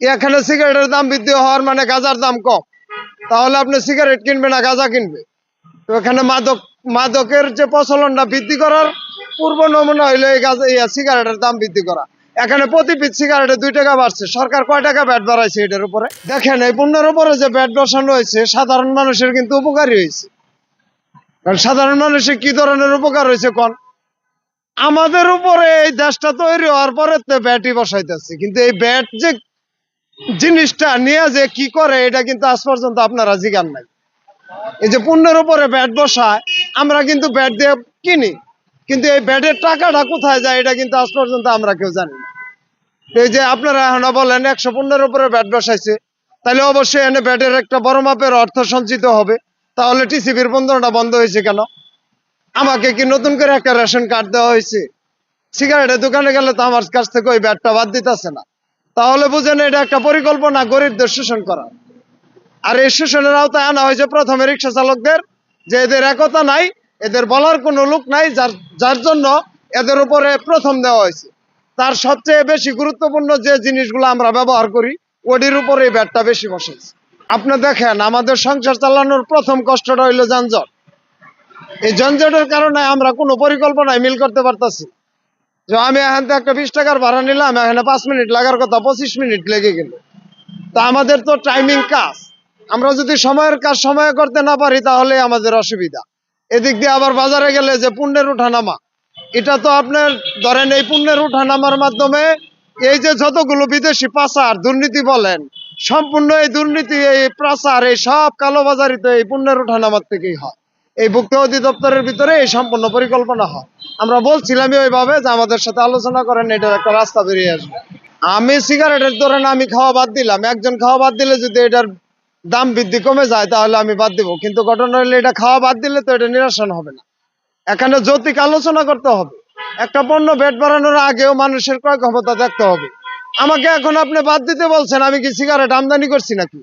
এখানে সিগারেটের দাম বৃদ্ধি হওয়ার মানে গাঁজার দাম কম, তাহলে আপনি সিগারেট কিনবে না গাঁজা কিনবে? তো এখানে মাদকের যে প্রচলনটা বৃদ্ধি করার পূর্ব নমুনা হইলো এই গাঁজা সিগারেটের দাম বৃদ্ধি করা। এখানে প্রতি পিস সিগারেটে 2 টাকা বাড়ছে, সরকার কয় টাকা ব্যাট বাড়াইছে এটার উপরে? দেখেন এই পণ্যের উপরে যে ব্যাট বসানো হয়েছে সাধারণ মানুষের কিন্তু উপকারী হয়েছে। কারণ সাধারণ মানুষের কি ধরনের উপকার হয়েছে কোন? আমাদের উপরে এই দেশটা তৈরি হওয়ার পরে তো ব্যাটই বসাইতেছে, কিন্তু এই ব্যাট যে জিনিসটা নিয়ে যে কি করে এটা কিন্তু আজ পর্যন্ত আপনারা জিজ্ঞান নাই। এই যে পণ্যের উপরে ব্যাট বসায়, আমরা কিন্তু ব্যাট দিয়ে কিনি, কিন্তু এই ব্যাটের টাকাটা কোথায় যায় এটা কিন্তু আজ পর্যন্ত আমরা কেউ জানি না। এই যে আপনারা এখন বলেন 115 উপরে ব্যাট বসাইছে, তাহলে অবশ্যই এনে ব্যাটের একটা বড় মাপের অর্থ সঞ্চিত হবে। তাহলে টিসিবির বন্ধনটা বন্ধ হয়েছে কেন? আমাকে কি নতুন করে একটা রেশন কার্ড দেওয়া হয়েছে? সিগারেটের দোকানে গেলে তো আমার কাছ থেকে ওই ব্যাটটা বাদ দিতেছে না। তাহলে বুঝেন এটা একটা পরিকল্পনা গরিবদের শোষণ করা। আর এই শোষণের আওতায় আনা হয়েছে প্রথমে রিক্সা চালকদের, যে এদের একতা নাই, এদের বলার কোনো লোক নাই, যার জন্য এদের উপরে প্রথম দেওয়া হয়েছে। তার সবচেয়ে বেশি গুরুত্বপূর্ণ যে জিনিসগুলো আমরা ব্যবহার করি ওটির উপরে এই ব্যাটটা বেশি বসেছে। আপনি দেখেন আমাদের সংসার চালানোর প্রথম কষ্টটা হইলো যানজট। এই যানজটের কারণে আমরা কোনো পরিকল্পনায় মিল করতে পারতাছি। যে আমি এখান থেকে একটা 20 টাকার ভাড়া নিলাম, এখানে 5 মিনিট লাগার কথা 25 মিনিট লেগে গেল। তা আমাদের তো টাইমিং কাজ, আমরা যদি সময়ের কাজ সময়ে করতে না পারি তাহলে আমাদের অসুবিধা। এদিক দিয়ে আবার বাজারে গেলে যে পণ্যের উঠানামা, এটা তো আপনার ধরেন এই পণ্যের উঠানামার মাধ্যমে এই যে যতগুলো বিদেশি পাচার দুর্নীতি বলেন, সম্পূর্ণ এই দুর্নীতি এই পাচার এই সব কালোবাজারি তো এই পণ্যের উঠানামার থেকেই হয়। এই ভুক্ত অধিদপ্তরের ভিতরে এই সম্পূর্ণ পরিকল্পনা হয়। আমরা বলছিলামই ওইভাবে যে আমাদের সাথে আলোচনা করেন, এটার একটা রাস্তা বেরিয়ে আসবে। আমি সিগারেটের ধরেন আমি খাওয়া বাদ দিলাম, একজন খাওয়া বাদ দিলে যদি এটার দাম বৃদ্ধি কমে যায় তাহলে আমি বাদ দিব, কিন্তু ঘটনা হলে এটা খাওয়া বাদ দিলে তো এটা নিরসন হবে না। এখানে যৌক্তিক আলোচনা করতে হবে। একটা পণ্য ভ্যাট বাড়ানোর আগেও মানুষের ক্রয় ক্ষমতা দেখতে হবে। আমাকে এখন আপনি বাদ দিতে বলছেন, আমি কি সিগারেট আমদানি করছি নাকি?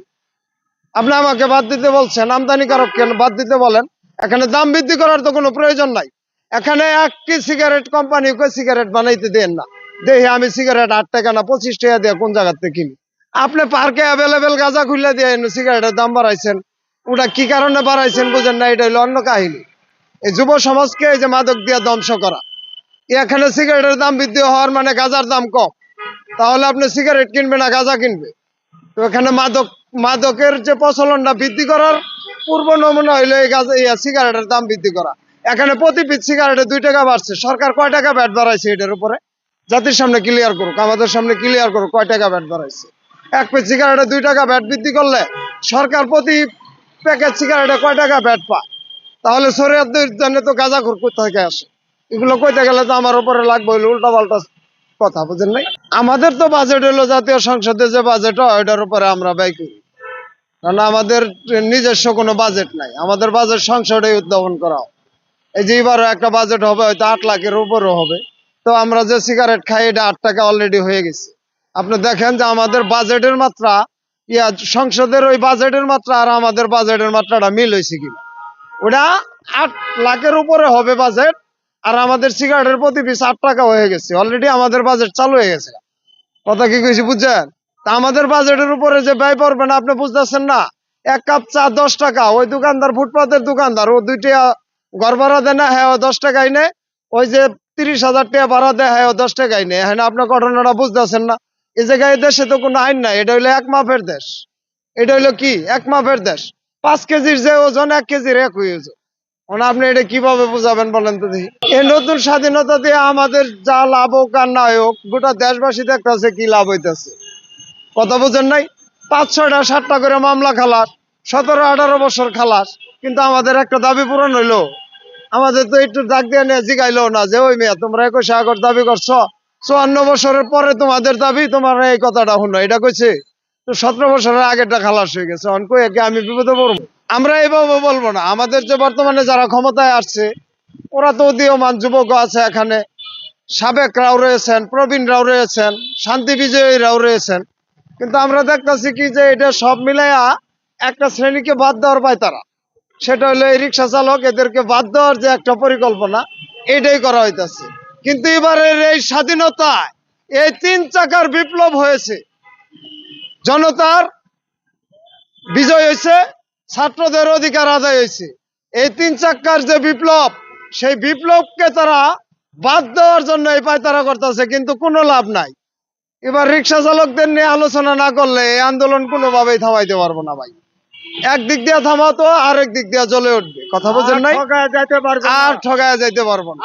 আপনি আমাকে বাদ দিতে বলছেন, আমদানিকারক কেন বাদ দিতে বলেন? এখানে দাম বৃদ্ধি করার তো কোনো প্রয়োজন নাই। এখানে একটি সিগারেট কোম্পানি সিগারেট বানাইতে দেন না, দেখি আমি সিগারেট 8 টাকা না 25 টাকা দিয়ে কোন জায়গার থেকে কিনি। আপনি পার্কে অ্যাভেলেবেল গাঁজা খুলে দিয়ে সিগারেটের দাম বাড়াইছেন, ওটা কি কারণে বাড়াইছেন বুঝেন না, এটা হলো অন্য কাহিনী। এই যুব সমাজকে এই যে মাদক দিয়ে ধ্বংস করা। এখানে সিগারেটের দাম বৃদ্ধি হওয়ার মানে গাঁজার দাম কম, তাহলে আপনি সিগারেট কিনবে না গাঁজা কিনবে? তো এখানে মাদকের যে প্রচলনটা বৃদ্ধি করার পূর্ব নমুনা হইলো এই গাঁজা সিগারেটের দাম বৃদ্ধি করা। এখানে প্রতি পিস সিগারেটে 2 টাকা বাড়ছে, সরকার কয় টাকা ব্যাট বাড়াইছে এটার উপরে? জাতির সামনে ক্লিয়ার করুক, আমাদের সামনে ক্লিয়ার করুক কয় টাকা ব্যাট বাড়াইছে। এক পিস সিগারেটে 2 টাকা ব্যাট বৃদ্ধি করলে সরকার প্রতি প্যাকেট সিগারেটে কয় টাকা ব্যাট পায়? তাহলে শরীয়তের জন্য তো গাঁজাখোর কোথা থেকে আসে? এগুলো কইতে গেলে তো আমার উপরে লাগবে হইলো উল্টা পাল্টা কথা, বুঝেন নাই? আমাদের তো বাজেট হলো জাতীয় সংসদে যে বাজেট হয় ওইটার উপরে আমরা ব্যয় করি, কারণ আমাদের নিজস্ব কোনো বাজেট নাই। আমাদের বাজেট সংসদে উদ্ভাবন করা হয়। এই যে এবারও একটা বাজেট হবে হয়তো 8 লাখের উপরও হবে। তো আমরা যে সিগারেট খাই এটা 8 টাকা অলরেডি হয়ে গেছে। আপনি দেখেন যে আমাদের বাজেটের মাত্রা সংসদের ওই বাজেটের মাত্রা আর আমাদের বাজেটের মাত্রাটা মিল হয়েছে কিনা। ওটা 8 লাখের উপরে হবে বাজেট, আর আমাদের সিগারেটের প্রতি পিস 8 টাকা হয়ে গেছে, অলরেডি আমাদের বাজেট চালু হয়ে গেছে। কথা কি কইছি বুঝছেন? তা আমাদের বাজেটের উপরে যে ব্যয় পড়বে না আপনি বুঝতেছেন না। 1 কাপ চা 10 টাকা, ওই দোকানদার ফুটপাতের দোকানদার ও 2 টাকা ঘর ভাড়া দেয় না, হ্যাঁ ও 10 টাকাই নেয়। ওই যে 30,000 টাকা ভাড়া দেয়, হ্যাঁ ও 10 টাকাই নেয়। হ্যাঁ আপনি ঘটনাটা বুঝতেছেন না। এই জায়গায় দেশে তো কোনো আইন নাই, এটা হইলো এক মাপের দেশ। এটা হইলো কি এক মাপের দেশ। 5 কেজির যে ওজন 1 কেজির একই ওজন। আপনি এটা কিভাবে বুঝাবেন বলেন তো দেখি? এই নতুন স্বাধীনতা দিয়ে আমাদের যা লাভ হোক আর না হোক গোটা দেশবাসী দেখতেছে কি লাভ হইতেছে। কথা বুঝেন নাই? 5-6টা 7টা করে মামলা খালাস, 17-18 বছর খালাস, কিন্তু আমাদের একটা দাবি পূরণ হইলো? আমাদের তো একটু ডাক দিয়ে নিয়ে জিগাইলো না যে ওই মেয়ে তোমরা 21 আগস্ট দাবি করছো, 54 বছরের পরে তোমাদের দাবি, তোমার এই কথাটা শুনো, এটা কইছে তো 17 বছরের আগেরটা খালাস হয়ে গেছে। কই একে আমি বিপদে পড়বো? আমরা এইভাবে বলবো না। আমাদের যে বর্তমানে যারা ক্ষমতায় আসছে ওরা তো উদীয়মান যুবক আছে, এখানে সাবেকরাও রয়েছেন, প্রবীণরাও রয়েছেন, শান্তি বিজয়ীরাও রয়েছেন, কিন্তু আমরা দেখতেছি কি যে এটা সব মিলাইয়া একটা শ্রেণীকে বাদ দেওয়ার পায় তারা। সেটা হলো এই রিক্সা চালক, এদেরকে বাদ দেওয়ার যে একটা পরিকল্পনা এটাই করা হইতেছে। কিন্তু এবারের এই স্বাধীনতায় এই 3 চাকার বিপ্লব হয়েছে। জনতার বিজয় হয়েছে, ছাত্রদের অধিকার আদায় হয়েছে। এই 3 চাক্কার যে বিপ্লব, সেই বিপ্লবকে তারা বাদ দেওয়ার জন্য এই পায়তারা করতেছে, কিন্তু কোনো লাভ নাই। এবার রিক্সা চালকদের নিয়ে আলোচনা না করলে এই আন্দোলন কোনোভাবেই থামাইতে পারবো না ভাই। একদিক দিয়ে থামাতো, আরেক দিক দিয়ে জ্বলে উঠবে। কথা বোঝেন নাই? আর ঠগায় যাইতে পারবো না।